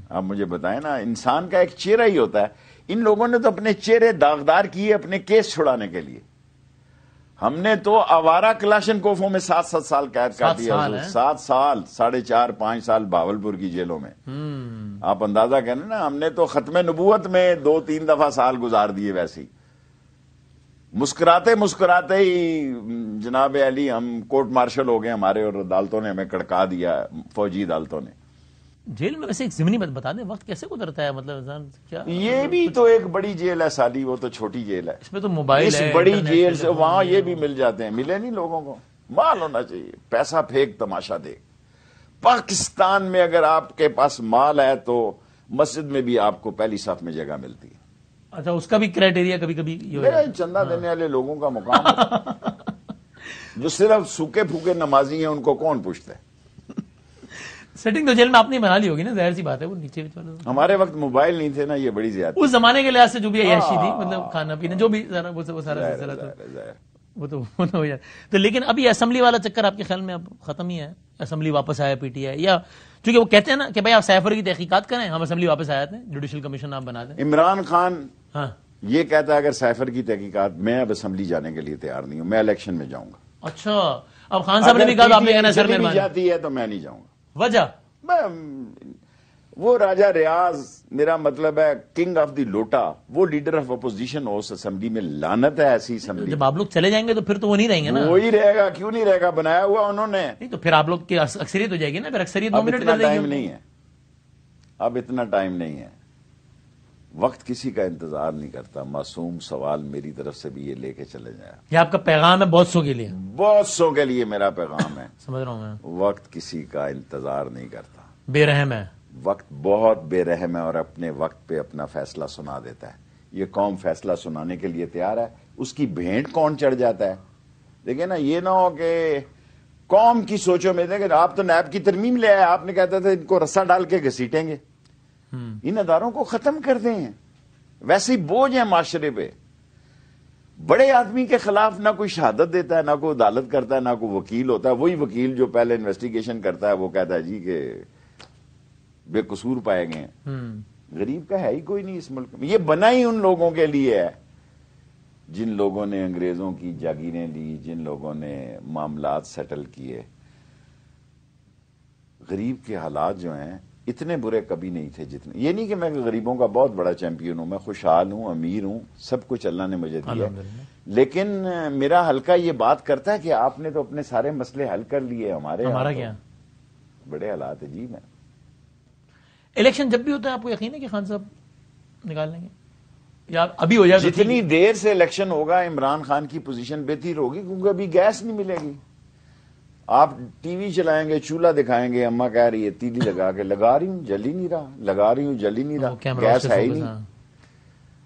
آپ مجھے بتائیں نا، انسان کا ایک چہرہ ہی ہوتا ہے۔ ان لوگوں نے تو اپنے چہرے داغدار کیے اپنے کیس چھڑانے کے لیے۔ ہم نے تو آوارہ کلاشنکوفوں میں 7 سال قید کاٹی ہے، 7 سال، 4.5-5 سال بھاولپور کی جیلوں میں۔ آپ اندازہ کریں نا، ہم نے تو ختم نبوت میں 2-3 دفعہ سال گزار دیے ویسے ہی، مسکراتے مسکراتے ہی جناب علی ہم کورٹ مارشل ہو گئے ہمارے، اور عدالتوں نے ہمیں کڑکا دیا، فوجی عدالتوں نے۔ جیل میں ویسے ایک ضمنی بات بتا دیں، وقت کیسے گزرتا ہے؟ مطلب انسان کیا، یہ بھی تو ایک بڑی جیل ہے سالی، وہ تو چھوٹی جیل ہے، اس میں تو موبائل اس ہے، بڑی انٹرنیٹ جیل سے ٹیلیفون وہاں ہے۔ یہ بھی مل جاتے ہیں، ملے نہیں لوگوں کو، مال ہونا چاہیے، پیسہ پھینک تماشا دے۔ پاکستان میں اگر آپ کے پاس مال ہے تو مسجد میں بھی آپ کو پہلی صف میں جگہ ملتی ہے۔ اچھا، اس کا بھی کرائٹیریا کبھی کبھی یہ ہو میرا جاتا ہے۔ چندہ دینے والے لوگوں کا مقام ہے۔ جو صرف سوکھے پھوکے نمازی ہیں ان کو کون پوچھتا ہے؟ سیٹنگ تو جیل میں آپ نے بنا لی ہوگی نا، ظاہر سی بات ہے، وہ نیچے ہمارے وقت موبائل نہیں تھے نا، یہ بڑی زیادہ اس زمانے کے لحاظ سے جو بھی عیاشی تھی، مطلب کھانا پینا جو بھی وہ سارا سلسلہ تھا، وہ تو ہو جاتا۔ تو لیکن ابھی اسمبلی والا چکر آپ کے خیال میں اب ختم ہی ہے؟ اسمبلی واپس آیا پی ٹی آئی، یا چونکہ وہ کہتے ہیں نا کہ بھائی آپ سیفر کی تحقیقات کریں، ہم اسمبلی واپس آئے تھے، جوڈیشل کمیشن آپ بنا دیں۔ عمران خان ہاں، یہ کہتا ہے اگر سیفر کی تحقیقات، میں اب اسمبلی جانے کے لیے تیار نہیں ہوں، میں الیکشن میں جاؤں گا۔ اچھا، اب خان صاحب نے بھی کہا تو آپ نے کہنا سر چلی بھی مہربانی، جاتی ہے تو میں نہیں جاؤں گا۔ وجہ وہ راجہ ریاض، میرا مطلب ہے کنگ آف دی لوٹا، وہ لیڈر آف اپوزیشن ہو اس اسمبلی میں، لعنت ہے ایسی اسمبلی۔ جب آپ لوگ چلے جائیں گے تو پھر تو وہ نہیں رہیں گے نا۔ وہی رہے گا، کیوں نہیں رہے گا، بنایا ہوا انہوں نے۔ نہیں تو پھر آپ لوگ کی اکثریت ہو جائے گی نا، پھر اکثریت اب نومینیٹ اتنا کر دے ٹائم گی۔ نہیں ہے، اب اتنا ٹائم نہیں ہے، وقت کسی کا انتظار نہیں کرتا۔ معصوم سوال میری طرف سے بھی یہ لے کے چلے جائیں، یہ آپ کا پیغام ہے بہت سو کے لیے؟ بہت سو کے لیے میرا پیغام ہے، سمجھ رہا ہوں میں، وقت کسی کا انتظار نہیں کرتا، بے رحم ہے وقت بہت بے رحم ہے اور اپنے وقت پہ اپنا فیصلہ سنا دیتا ہے۔ یہ قوم فیصلہ سنانے کے لیے تیار ہے، اس کی بھینٹ کون چڑھ جاتا ہے؟ دیکھیں نا، یہ نہ ہو کہ قوم کی سوچوں میں دیکھیں، آپ تو نیب کی ترمیم لے آئے، آپ نے کہتا تھا ان کو رسا ڈال کے گھسیٹیں گے، ان اداروں کو ختم کر دیں، ویسے ہی بوجھ ہیں معاشرے پہ۔ بڑے آدمی کے خلاف نہ کوئی شہادت دیتا ہے، نہ کوئی عدالت کرتا ہے، نہ کوئی وکیل ہوتا ہے، وہی وکیل جو پہلے انویسٹیگیشن کرتا ہے وہ کہتا ہے جی کہ بے قصور پائے گئے ہیں۔ غریب کا ہے ہی کوئی نہیں اس ملک میں، یہ بنا ہی ان لوگوں کے لیے ہے جن لوگوں نے انگریزوں کی جاگیریں لی، جن لوگوں نے معاملات سیٹل کیے۔ غریب کے حالات جو ہیں اتنے برے کبھی نہیں تھے جتنے، یہ نہیں کہ میں غریبوں کا بہت بڑا چیمپئن ہوں، میں خوشحال ہوں، امیر ہوں، سب کچھ اللہ نے مجھے دیا، لیکن میرا حلقہ یہ بات کرتا ہے کہ آپ نے تو اپنے سارے مسئلے حل کر لیے، ہمارا کیا بڑے حالات عجیب ہیں۔ الیکشن جب بھی ہوتا ہے آپ کو یقین ہے کہ خان صاحب نکال لیں گے یا ابھی ہو جائے؟ جتنی دیر سے الیکشن ہوگا عمران خان کی پوزیشن بہتر ہوگی، کیونکہ ابھی گیس نہیں ملے گی۔ آپ ٹی وی چلائیں گے، چولہا دکھائیں گے، اماں کہہ رہی ہے تیلی لگا کے، لگا رہی ہوں جل ہی نہیں رہا، لگا رہی ہوں جل ہی نہیں رہا، گیس ہے ہی نہیں۔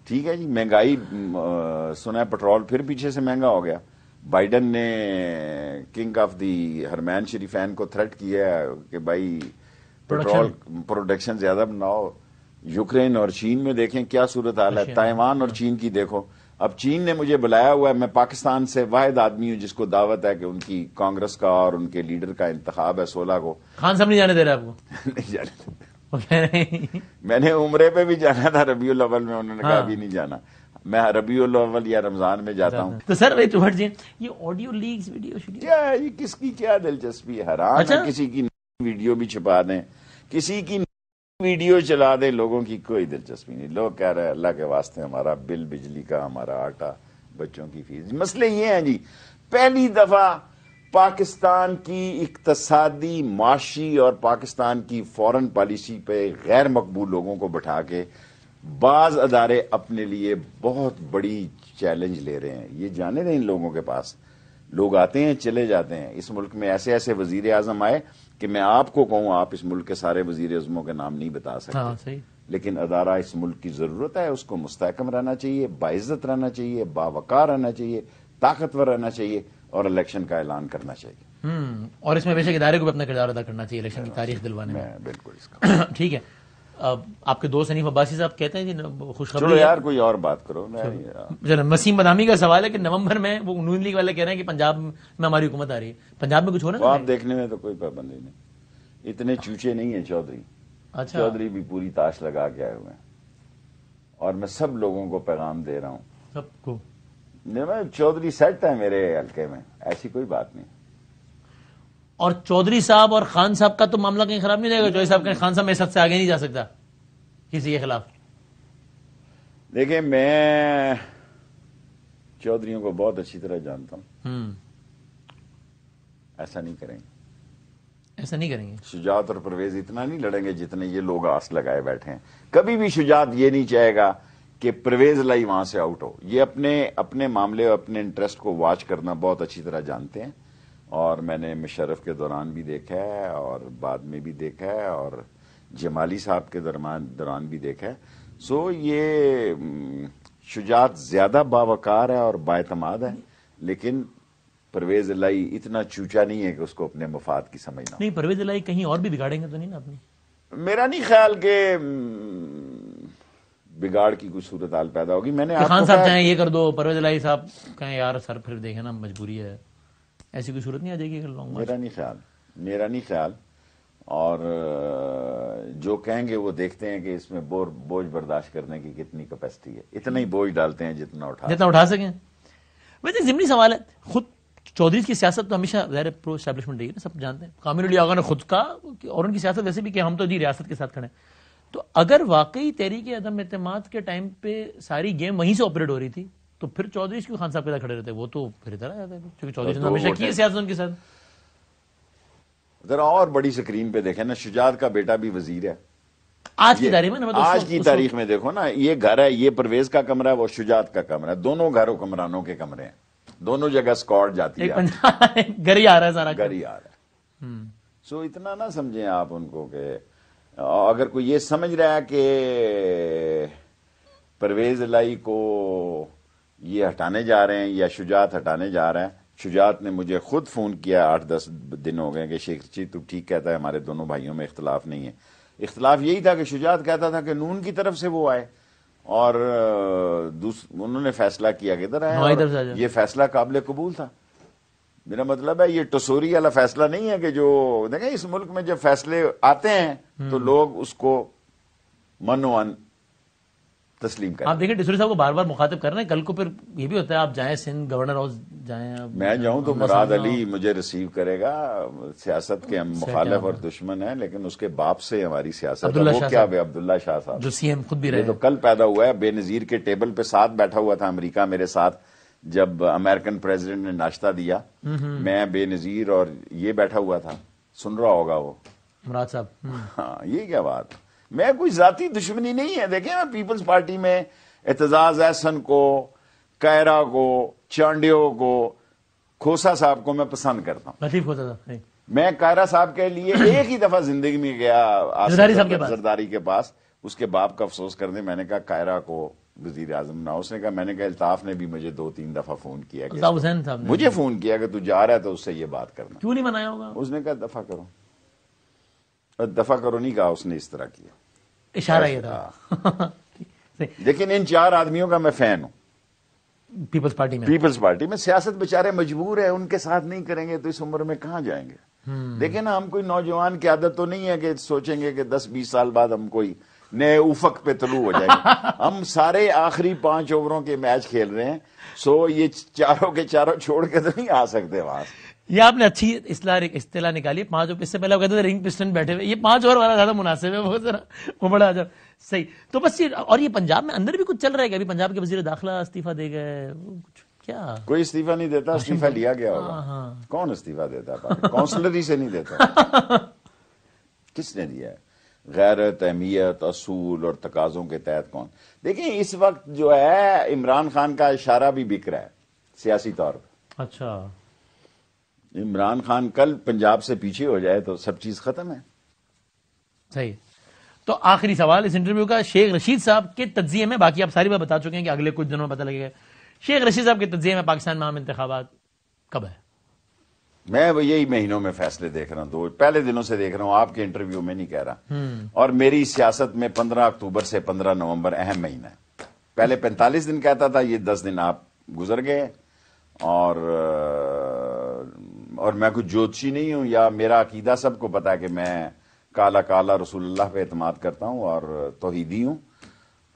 ٹھیک ہے جی، مہنگائی سنا ہے پٹرول پھر پیچھے سے مہنگا ہو گیا۔ بائیڈن نے کنگ آف دی حرمین شریفین کو تھریٹ کیا ہے کہ بھائی پیٹرول پروڈکشن زیادہ بناؤ۔ یوکرین اور چین میں دیکھیں کیا صورتحال ہے، تائیوان اور چین کی دیکھو۔ اب چین نے مجھے بلایا ہوا ہے، میں پاکستان سے واحد آدمی ہوں جس کو دعوت ہے کہ ان کی کانگریس کا اور ان کے لیڈر کا انتخاب ہے 16 کو۔ خان صاحب نہیں جانے دے رہے آپ کو؟ نہیں جانے، میں نے عمرے پہ بھی جانا تھا ربیع الاول میں، انہوں نے کہا ابھی نہیں جانا، میں ربیع الاول یا رمضان میں جاتا ہوں۔ تو سر جی یہ آڈیو لیکس ویڈیو کیا ہے، یہ کس کی کیا دلچسپی ہے؟ حرام ہے کسی کی ویڈیو بھی چھپا دیں، کسی کی ویڈیو چلا دیں، لوگوں کی کوئی دلچسپی نہیں۔ لوگ کہہ رہے ہیں اللہ کے واسطے ہمارا بل بجلی کا، ہمارا آٹا، بچوں کی فیس۔ مسئلے یہ ہیں جی، پہلی دفعہ پاکستان کی اقتصادی، معاشی اور پاکستان کی فورن پالیسی پہ غیر مقبول لوگوں کو بٹھا کے بعض ادارے اپنے لیے بہت بڑی چیلنج لے رہے ہیں۔ یہ جانے دیں ان لوگوں کے پاس، لوگ آتے ہیں چلے جاتے ہیں۔ اس ملک میں ایسے ایسے وزیر اعظم آئے کہ میں آپ کو کہوں آپ اس ملک کے سارے وزیر اعظموں کے نام نہیں بتا سکتے۔ لیکن ادارہ اس ملک کی ضرورت ہے، اس کو مستحکم رہنا چاہیے، باعزت رہنا چاہیے، باوقار رہنا چاہیے، طاقتور رہنا چاہیے اور الیکشن کا اعلان کرنا چاہیے۔ اور اس میں بے شک ادارے کو بھی اپنا کردار ادا کرنا چاہیے الیکشن کی تاریخ دلوانے میں۔ بالکل اس کا ٹھیک ہے، آپ کے دوست حنیف عباسی صاحب کہتے ہیں جی چلو خوشخبری یار کوئی اور بات کرو۔ چلو مسیم بدامی کا سوال ہے کہ نومبر میں وہ نون لیگ والے کہہ رہے ہیں کہ پنجاب میں ہماری حکومت آ رہی ہے، پنجاب میں کچھ ہو رہا ہے؟ آپ دیکھنے میں تو کوئی پابندی نہیں، اتنے چوچے نہیں ہیں چودھری۔ اچھا، چودھری بھی پوری تاش لگا کے آئے ہوئے ہیں، اور میں سب لوگوں کو پیغام دے رہا ہوں، سب کو چودھری سیٹ ہے میرے حلقے میں، ایسی کوئی بات نہیں۔ اور چودھری صاحب اور خان صاحب کا تو معاملہ کہیں خراب نہیں رہے گا؟ چودھری صاحب کہیں خان صاحب میں سب سے آگے نہیں جا سکتا کسی کے خلاف؟ دیکھیں میں چودھریوں کو بہت اچھی طرح جانتا ہوں، ایسا نہیں کریں گے، ایسا نہیں کریں گے۔ شجاعت اور پرویز اتنا نہیں لڑیں گے جتنے یہ لوگ آس لگائے بیٹھے ہیں۔ کبھی بھی شجاعت یہ نہیں چاہے گا کہ پرویز لائی وہاں سے آؤٹ ہو۔ یہ اپنے معاملے اور اپنے انٹرسٹ کو واچ کرنا بہت اچھی طرح جانتے ہیں، اور میں نے مشرف کے دوران بھی دیکھا ہے اور بعد میں بھی دیکھا ہے اور جمالی صاحب کے دوران بھی دیکھا ہے۔ سو یہ شجاعت زیادہ باوقار ہے اور بااعتماد ہے، لیکن پرویز الہی اتنا چوچا نہیں ہے کہ اس کو اپنے مفاد کی سمجھنا۔ نہیں، پرویز الہی کہیں اور بھی بگاڑیں گے تو نہیں نا اپنی؟ میرا نہیں خیال کہ بگاڑ کی کوئی صورتحال پیدا ہوگی۔ میں نے آپ خان کو صاحب کہا چاہیں یہ کر دو، پرویز الہی صاحب کہیں یار سر پھر دیکھیں نا مجبوری ہے، ایسی کوئی صورت نہیں آ جائے گی؟ میرا نہیں خیال، اور جو کہیں گے وہ دیکھتے ہیں کہ اس میں بوجھ برداشت کرنے کی کتنی کیپیسٹی ہے، اتنا ہی بوجھ ڈالتے ہیں جتنا اٹھا سکیں۔ ویسے ضمنی سوال ہے، خود چودھری کی سیاست تو ہمیشہ ظاہر پرو اسٹیبلشمنٹ رہی ہے نا، سب جانتے ہیں۔ کامل علی آغا نے خود کا اور ان کی سیاست ویسے بھی کہ ہم تو جی ریاست کے ساتھ کھڑے ہیں، تو اگر واقعی تحریک عدم اعتماد کے ٹائم پہ ساری گیم وہیں سے آپریٹ ہو رہی تھی تو پھر چودھری کیوں خان صاحب کے ساتھ کھڑے رہتے؟ وہ تو پھر ادھر آ جاتے ہیں کیونکہ چودھری نے ہمیشہ کی ہے سیاست ان کے ساتھ۔ ذرا اور بڑی سکرین پہ دیکھیں نا، شجاعت کا بیٹا بھی وزیر ہے آج کی تاریخ میں، آج کی تاریخ میں دیکھو نا، یہ گھر ہے، یہ پرویز کا کمرہ ہے، وہ شجاعت کا کمرہ ہے، دونوں گھر حکمرانوں کے کمرے ہیں، دونوں جگہ سکواڈ جاتی ہے، گھر ہی آ رہا ہے سارا، گھر ہی آ رہا ہے۔ سو اتنا نہ سمجھیں آپ ان کو کہ اگر کوئی یہ سمجھ رہا ہے کہ پرویز الہی کو یہ ہٹانے جا رہے ہیں یا شجاعت ہٹانے جا رہے ہیں، شجاعت نے مجھے خود فون کیا 8-10 دن ہو گئے کہ شیخ جی تو ٹھیک کہتا ہے، ہمارے دونوں بھائیوں میں اختلاف نہیں ہے۔ اختلاف یہی تھا کہ شجاعت کہتا تھا کہ نون کی طرف سے وہ آئے، اور انہوں نے فیصلہ کیا کہ ادھر آئے، یہ فیصلہ قابل قبول تھا۔ میرا مطلب ہے یہ ٹسوری والا فیصلہ نہیں ہے کہ جو دیکھیں اس ملک میں جب فیصلے آتے ہیں تو لوگ اس کو منوان تسلیم کریں۔ آپ دیکھیں ٹسوری صاحب کو بار بار مخاطب کر رہے ہیں، کل کو پھر یہ بھی ہوتا ہے آپ جائیں سندھ گورنر ہاؤس جائیں، میں جاؤں تو مراد علی مجھے ریسیو کرے گا۔ سیاست کے ہم مخالف اور دشمن ہیں، لیکن اس کے باپ سے ہماری سیاست ہے، وہ کیا عبداللہ شاہ صاحب جو سی ایم خود بھی رہے، یہ تو کل پیدا ہوا ہے۔ بے نظیر کے ٹیبل پہ ساتھ بیٹھا ہوا تھا امریکہ میرے ساتھ، جب امریکن پریزیڈنٹ نے ناشتہ دیا، میں بے نظیر اور یہ بیٹھا ہوا تھا، سن رہا ہوگا وہ مراد صاحب۔ ہاں یہ کیا بات، میں کوئی ذاتی دشمنی نہیں ہے۔ دیکھیں میں پیپلز پارٹی میں اعتزاز احسن کو، کائرہ کو، چانڈیو کو، کھوسا صاحب کو میں پسند کرتا ہوں۔ لطیف کھوسا صاحب، میں کائرہ صاحب کے لیے ایک ہی دفعہ زندگی میں گیا زرداری کے پاس، اس کے باپ کا افسوس کرنے، میں نے کہا کائرہ کو وزیر اعظم نہ، اس نے کہا، میں نے کہا الطاف نے بھی مجھے 2-3 دفعہ فون کیا، حسین صاحب مجھے فون کیا کہ تو جا رہا ہے تو اس سے یہ بات کرنا، کیوں نہیں منایا ہوگا؟ اس نے کہا دفع کرو، دفع کرو نہیں کہا، اس نے اس طرح کیا، اشارہ یہ تھا۔ لیکن ان 4 آدمیوں کا میں فین ہوں پیپلز پارٹی میں۔ پیپلز پارٹی میں سیاست بیچارے مجبور ہیں، ان کے ساتھ نہیں کریں گے تو اس عمر میں کہاں جائیں گے؟ دیکھیں نا، ہم کوئی نوجوان کی عادت تو نہیں ہے کہ سوچیں گے کہ 10-20 سال بعد ہم کوئی نئے افق پہ طلوع ہو جائیں گے۔ ہم سارے آخری 5 اووروں کے میچ کھیل رہے ہیں، سو یہ چاروں کے چاروں چھوڑ کے تو نہیں آ سکتے وہاں سے۔ یہ آپ نے اچھی اصطلاح نکالی، 5 اوور، اس سے پہلے وہ کہتے تھے رنگ پسٹن بیٹھے ہوئے، یہ 5 اوور والا زیادہ مناسب ہے، وہ ذرا وہ بڑا عجب صحیح۔ تو بس یہ، اور یہ پنجاب میں اندر بھی کچھ چل رہا ہے کہ ابھی پنجاب کے وزیر داخلہ استعفیٰ دے گئے، کیا کوئی استعفیٰ نہیں دیتا، استعفیٰ لیا گیا ہوگا۔ کون استعفیٰ دیتا ہے؟ کونسلر ہی سے نہیں دیتا، کس نے دیا ہے؟ غیرت، اہمیت، اصول اور تقاضوں کے تحت کون؟ دیکھیں اس وقت جو ہے عمران خان کا اشارہ بھی بک رہا ہے سیاسی طور پر۔ اچھا، عمران خان کل پنجاب سے پیچھے ہو جائے تو سب چیز ختم ہے۔ صحیح۔ تو آخری سوال اس انٹرویو کا، شیخ رشید صاحب کے تجزیے میں، باقی آپ ساری بات بتا چکے ہیں کہ اگلے کچھ دنوں میں پتہ لگے گا، شیخ رشید صاحب کے تجزیے میں پاکستان میں عام انتخابات کب ہے؟ میں یہی مہینوں میں فیصلے دیکھ رہا ہوں، پہلے دنوں سے دیکھ رہا ہوں، آپ کے انٹرویو میں نہیں کہہ رہا. اور میری سیاست میں 15 اکتوبر سے 15 نومبر اہم مہینہ ہے. پہلے 45 دن کہتا تھا، یہ 10 دن آپ گزر گئے. اور میں کوئی جوتشی نہیں ہوں، یا میرا عقیدہ سب کو پتا ہے کہ میں کالا کالا رسول اللہ پہ اعتماد کرتا ہوں اور توحیدی ہوں.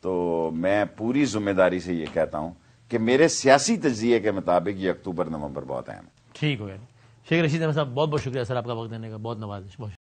تو میں پوری ذمہ داری سے یہ کہتا ہوں کہ میرے سیاسی تجزیے کے مطابق یہ اکتوبر نومبر بہت اہم ہے. ٹھیک ہو گیا. شیخ رشید احمد صاحب بہت بہت شکریہ سر آپ کا وقت دینے کا، بہت نوازش. بہت